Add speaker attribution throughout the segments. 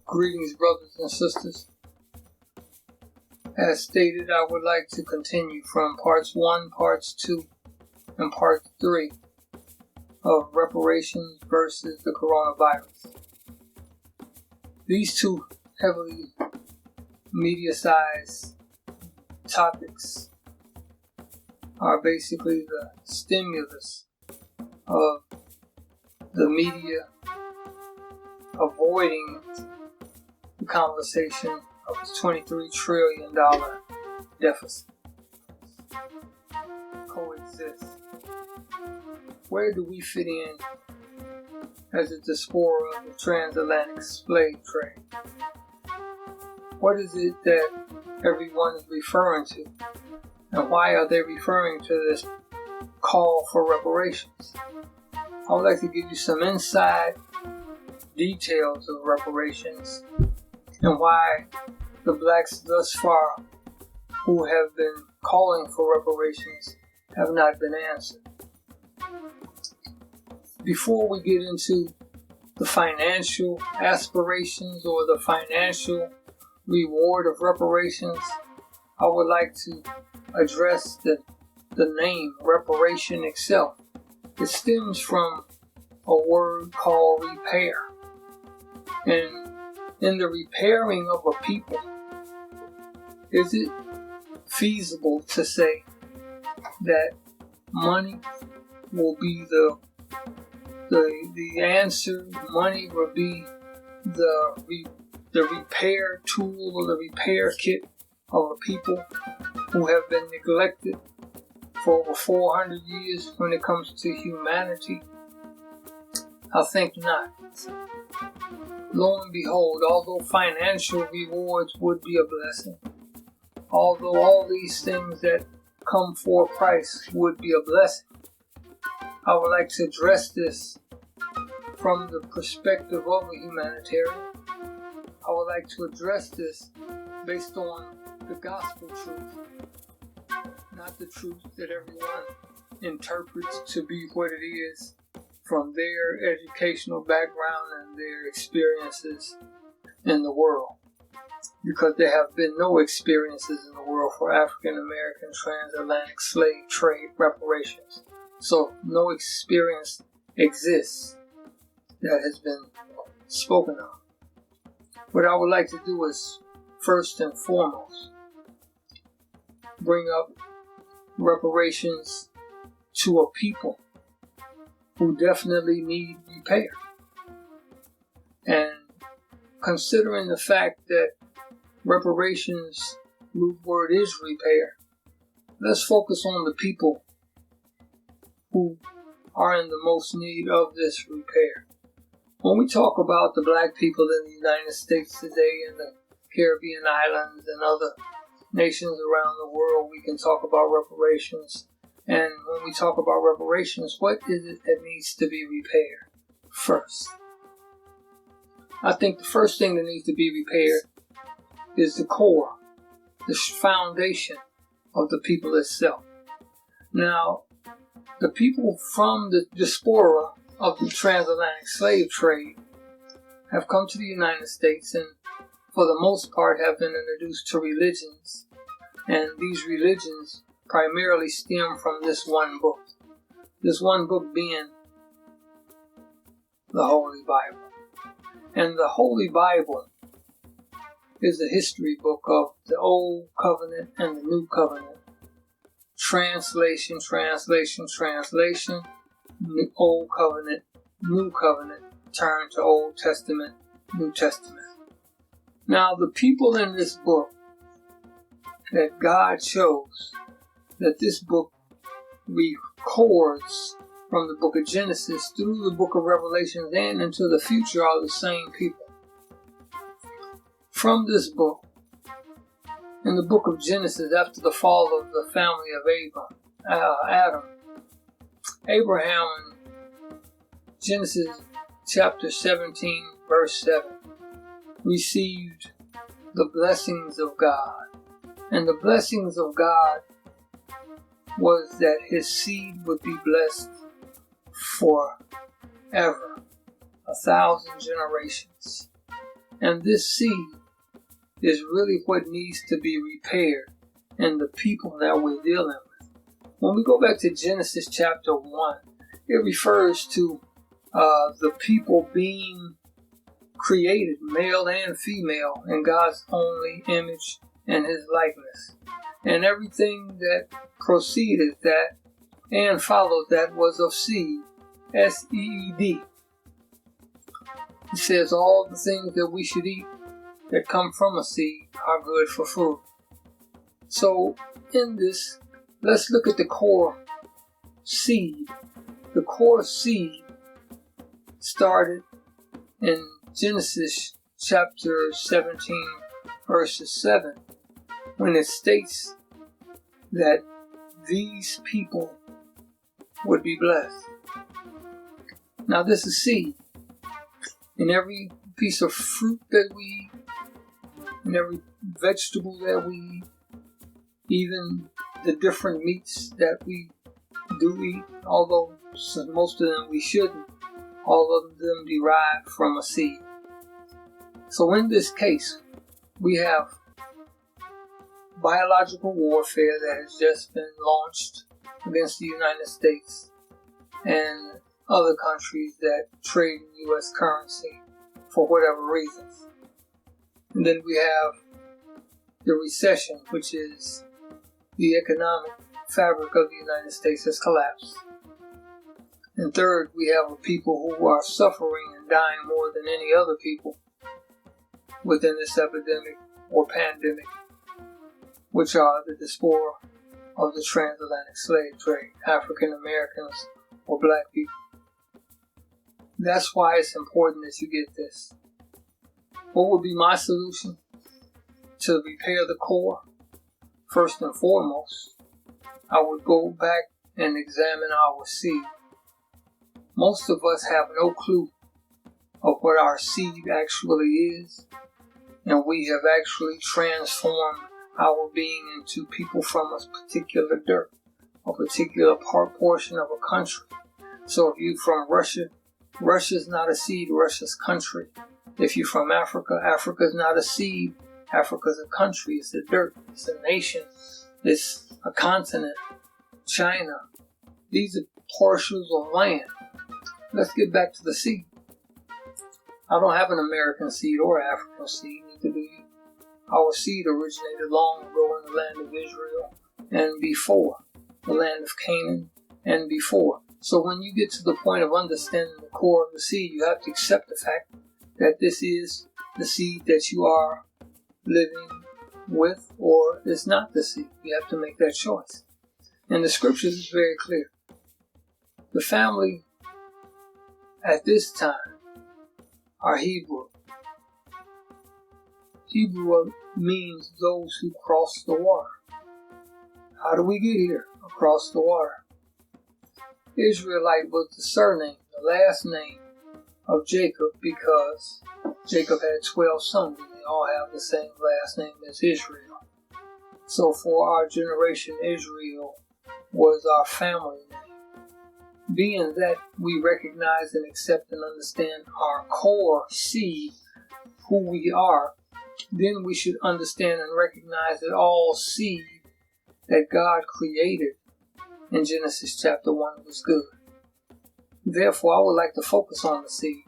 Speaker 1: Greetings, brothers and sisters. As stated, I would like to continue from parts 1, parts 2, and part 3 of reparations versus the coronavirus. These two heavily media-sized topics are basically the stimulus of the media avoiding the conversation of its $23 trillion deficit. Coexist. Where do we fit in as a diaspora of the transatlantic slave trade? What is it that everyone is referring to? And why are they referring to this call for reparations? I would like to give you some inside details of reparations and why the blacks thus far who have been calling for reparations have not been answered. Before we get into the financial aspirations or the financial reward of reparations, I would like to address the name reparation itself. It stems from a word called repair. And in the repairing of a people, is it feasible to say that money will be the answer? Money will be the repair tool or the repair kit of a people who have been neglected for over 400 years when it comes to humanity? I think not. Lo and behold, although financial rewards would be a blessing, although all these things that come for a price would be a blessing, I would like to address this from the perspective of a humanitarian. I would like to address this based on the gospel truth, not the truth that everyone interprets to be what it is from their educational background and their experiences in the world. Because there have been no experiences in the world for African American transatlantic slave trade reparations. So no experience exists that has been spoken of. What I would like to do is, first and foremost, bring up reparations to a people who definitely need repair. And considering the fact that reparations root word is repair, let's focus on the people who are in the most need of this repair. When we talk about the black people in the United States today and the Caribbean islands and other nations around the world, we can talk about reparations. And when we talk about reparations, what is it that needs to be repaired first? I think the first thing that needs to be repaired is the core, the foundation of the people itself. Now, the people from the diaspora of the transatlantic slave trade have come to the United States and for the most part have been introduced to religions. And these religions primarily stem from this one book. This one book being the Holy Bible. And the Holy Bible is a history book of the Old Covenant and the New Covenant. Translation, Old Covenant, New Covenant, turn to Old Testament, New Testament. Now, the people in this book that God chose, that this book records from the book of Genesis through the book of Revelations and into the future are the same people. From this book, in the book of Genesis, after the fall of the family of Adam, Abraham in Genesis chapter 17, verse 7, received the blessings of God. And the blessings of God was that his seed would be blessed forever, 1,000 generations. And this seed is really what needs to be repaired in the people that we're dealing with. When we go back to Genesis chapter 1, it refers to the people being created, male and female, in God's only image and His likeness. And everything that proceeded that and followed that was of seed, S-E-E-D. It says all the things that we should eat that come from a seed are good for food. So in this, let's look at the core seed. The core seed started in Genesis chapter 17, verses 7, when it states that these people would be blessed. Now this is seed. In every piece of fruit that we eat, in every vegetable that we eat, even the different meats that we do eat, although most of them we shouldn't, all of them derive from a seed. So in this case, we have biological warfare that has just been launched against the United States and other countries that trade in U.S. currency for whatever reasons. And then we have the recession, which is the economic fabric of the United States has collapsed. And third, we have a people who are suffering and dying more than any other people within this epidemic or pandemic, which are the diaspora of the transatlantic slave trade, African Americans or black people. That's why it's important that you get this. What would be my solution to repair the core? First and foremost, I would go back and examine our seed. Most of us have no clue of what our seed actually is, and we have actually transformed our being into people from a particular dirt, a particular portion of a country. So if you're from Russia, Russia's not a seed, Russia's country. If you're from Africa, Africa's not a seed, Africa's a country, it's a dirt, it's a nation, it's a continent. China, these are parcels of land. Let's get back to the seed. I don't have an American seed or African seed, neither do you. Our seed originated long ago in the land of Israel and before, the land of Canaan and before. So when you get to the point of understanding the core of the seed, you have to accept the fact that this is the seed that you are living with, or it's not the seed. You have to make that choice. And the scriptures is very clear. The family at this time are Hebrew. Hebrew means those who cross the water. How do we get here? Across the water. Israelite was the surname, the last name of Jacob, because Jacob had 12 sons and they all have the same last name as Israel. So for our generation, Israel was our family name. Being that we recognize and accept and understand our core seed, who we are, then we should understand and recognize that all seed that God created in Genesis chapter 1 was good. Therefore, I would like to focus on the seed.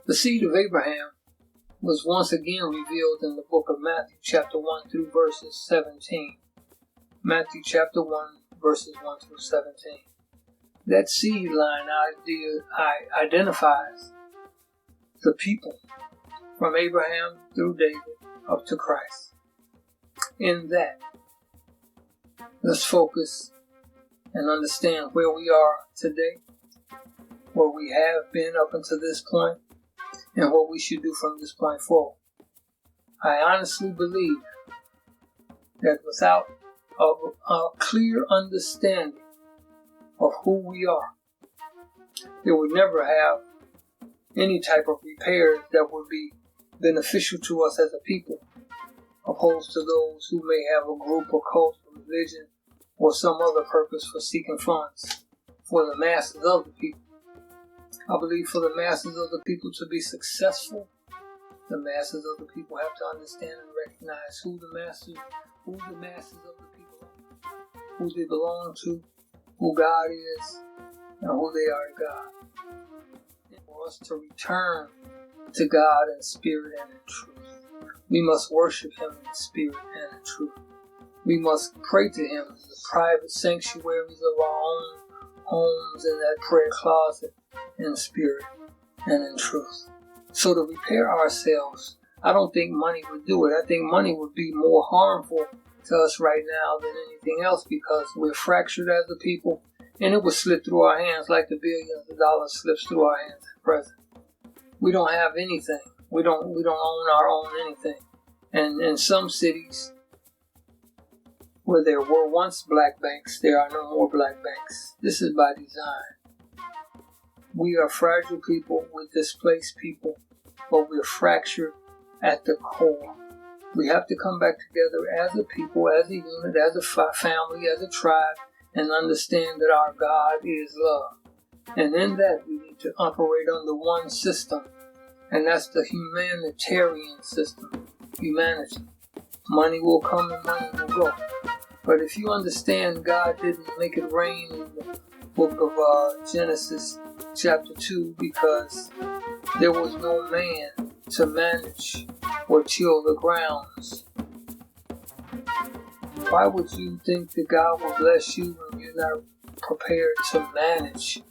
Speaker 1: The seed of Abraham was once again revealed in the book of Matthew chapter 1 through verses 17. Matthew chapter 1 verses 1 through 17. That seed line identifies the people from Abraham through David up to Christ. In that, let's focus and understand where we are today, where we have been up until this point, and what we should do from this point forward. I honestly believe that without a clear understanding of who we are, it would never have any type of repairs that would be beneficial to us as a people, opposed to those who may have a group or cult or religion or some other purpose for seeking funds for the masses of the people. I believe for the masses of the people to be successful The masses of the people have to understand and recognize who the masses of the people are, who they belong to, who God is, and who they are to God. And for us to return to God in spirit and in truth, we must worship Him in spirit and in truth. We must pray to Him in the private sanctuaries of our own homes, in that prayer closet, in spirit and in truth. So to repair ourselves, I don't think money would do it. I think money would be more harmful to us right now than anything else, because we're fractured as a people, and it would slip through our hands like the billions of dollars slips through our hands at present. We don't have anything. We don't own our own anything. And in some cities where there were once black banks, there are no more black banks. This is by design. We are fragile people, we're displaced people, but we're fractured at the core. We have to come back together as a people, as a unit, as a family, as a tribe, and understand that our God is love. And in that, we need to operate under one system, and that's the humanitarian system, humanity. Money will come and money will go. But if you understand God didn't make it rain in the book of Genesis chapter 2 because there was no man to manage or till the grounds, why would you think that God will bless you when you're not prepared to manage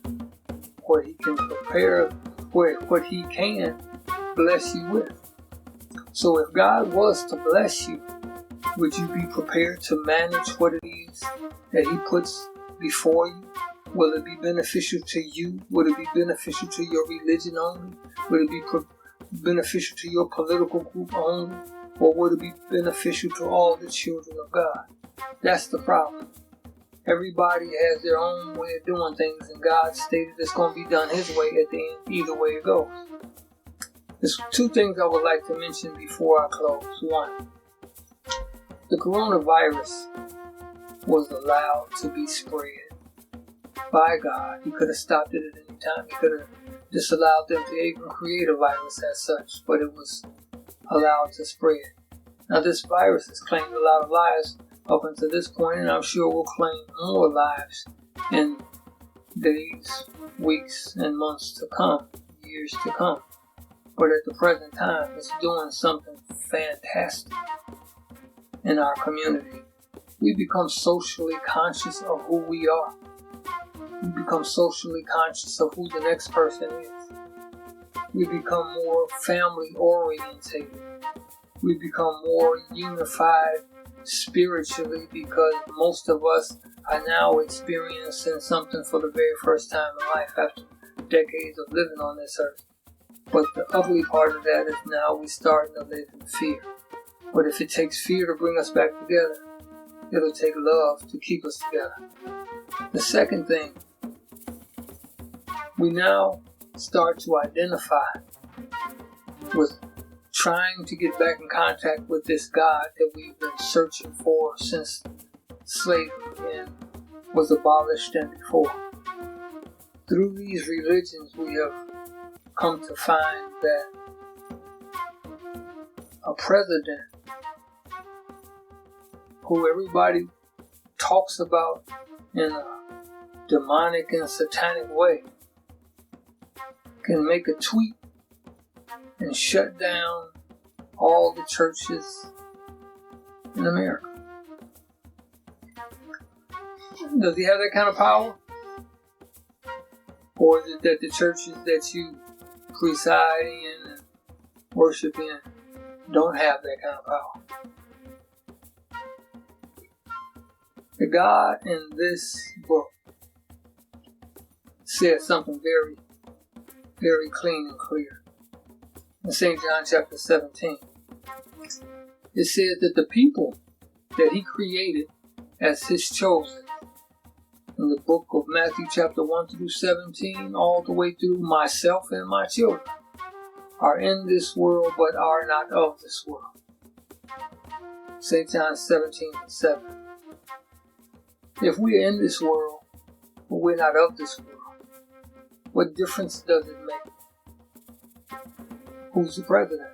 Speaker 1: what He can prepare, what He can bless you with? So if God was to bless you, would you be prepared to manage what it is that He puts before you? Will it be beneficial to you? Would it be beneficial to your religion only? Would it be beneficial to your political group only? Or would it be beneficial to all the children of God? That's the problem. Everybody has their own way of doing things, and God stated it's going to be done His way at the end, either way it goes. There's two things I would like to mention before I close. One, the coronavirus was allowed to be spread by God. He could have stopped it at any time. He could have disallowed them to even create a virus as such, but it was allowed to spread. Now this virus has claimed a lot of lives up until this point, and I'm sure will claim more lives in days, weeks, and months to come, years to come. But at the present time, it's doing something fantastic in our community. We become socially conscious of who we are. We become socially conscious of who the next person is. We become more family orientated. We become more unified spiritually because most of us are now experiencing something for the very first time in life after decades of living on this earth. But the ugly part of that is now we're starting to live in fear. But if it takes fear to bring us back together, it'll take love to keep us together. The second thing, we now start to identify with trying to get back in contact with this God that we've been searching for since slavery was abolished and before. Through these religions, we have come to find that a president who everybody talks about in a demonic and satanic way can make a tweet and shut down all the churches in America. Does he have that kind of power? Or is it that the churches that you preside in and worship in don't have that kind of power? The God in this book says something very, very clean and clear. In St. John chapter 17, it says that the people that He created as His chosen, in the book of Matthew chapter 1 through 17, all the way through myself and my children, are in this world but are not of this world. St. John 17:7. If we are in this world, but we're not of this world, what difference does it make? Who's the president?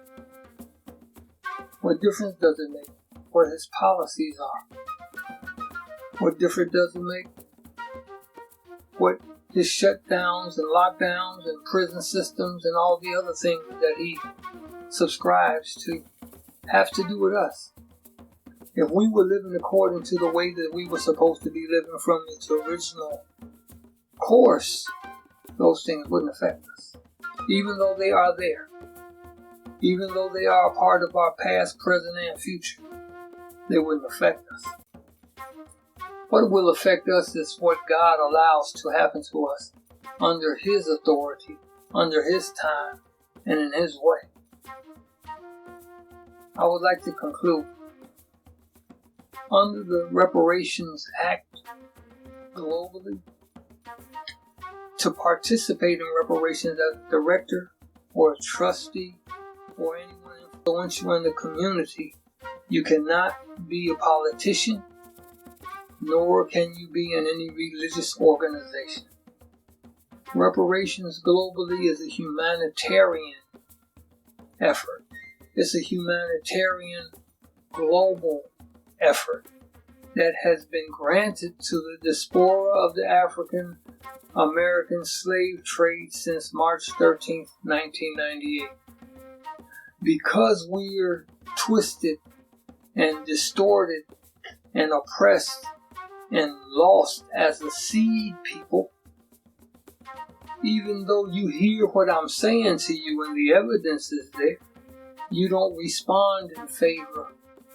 Speaker 1: What difference does it make what his policies are? What difference does it make what his shutdowns and lockdowns and prison systems and all the other things that he subscribes to have to do with us? If we were living according to the way that we were supposed to be living from its original course, those things wouldn't affect us. Even though they are there. Even though they are a part of our past, present, and future, they wouldn't affect us. What will affect us is what God allows to happen to us under His authority, under His time, and in His way. I would like to conclude. Under the Reparations Act globally, to participate in reparations as a director or a trustee or anyone influential in the community, you cannot be a politician, nor can you be in any religious organization. Reparations globally is a humanitarian effort. It's a humanitarian global effort that has been granted to the diaspora of the African American slave trade since March 13th, 1998. Because we're twisted and distorted and oppressed and lost as a seed people, even though you hear what I'm saying to you and the evidence is there, you don't respond in favor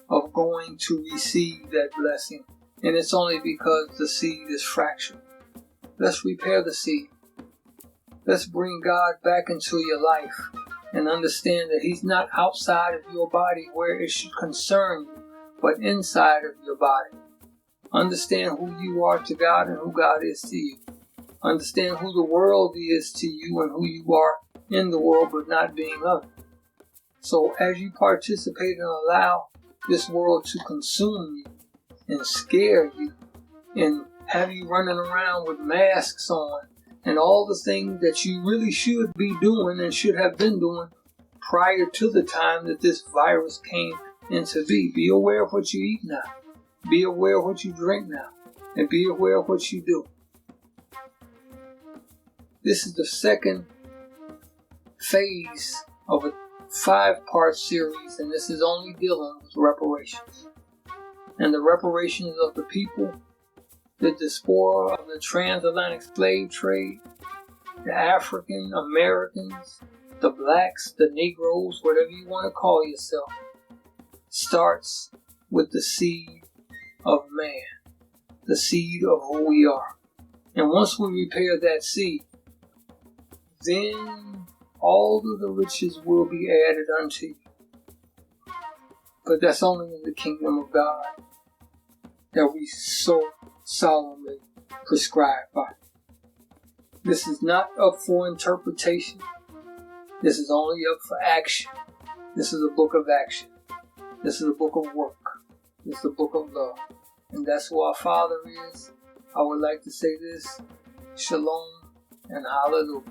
Speaker 1: of going to receive that blessing. And it's only because the seed is fractured. Let's repair the seed. Let's bring God back into your life and understand that He's not outside of your body where it should concern you, but inside of your body. Understand who you are to God and who God is to you. Understand who the world is to you and who you are in the world but not being of it. So as you participate and allow this world to consume you and scare you and have you running around with masks on and all the things that you really should be doing and should have been doing prior to the time that this virus came into being. Be aware of what you eat now. Be aware of what you drink now. And be aware of what you do. This is the second phase of a 5-part series, and this is only dealing with reparations. And the reparations of the people, the diaspora of the transatlantic slave trade, the African Americans, the blacks, the Negroes, whatever you want to call yourself, starts with the seed of man, the seed of who we are. And once we repair that seed, then all of the riches will be added unto you. But that's only in the kingdom of God that we so solemnly prescribe by. This is not up for interpretation. This is only up for action. This is a book of action. This is a book of work. This is a book of love. And that's who our Father is. I would like to say this. Shalom and hallelujah.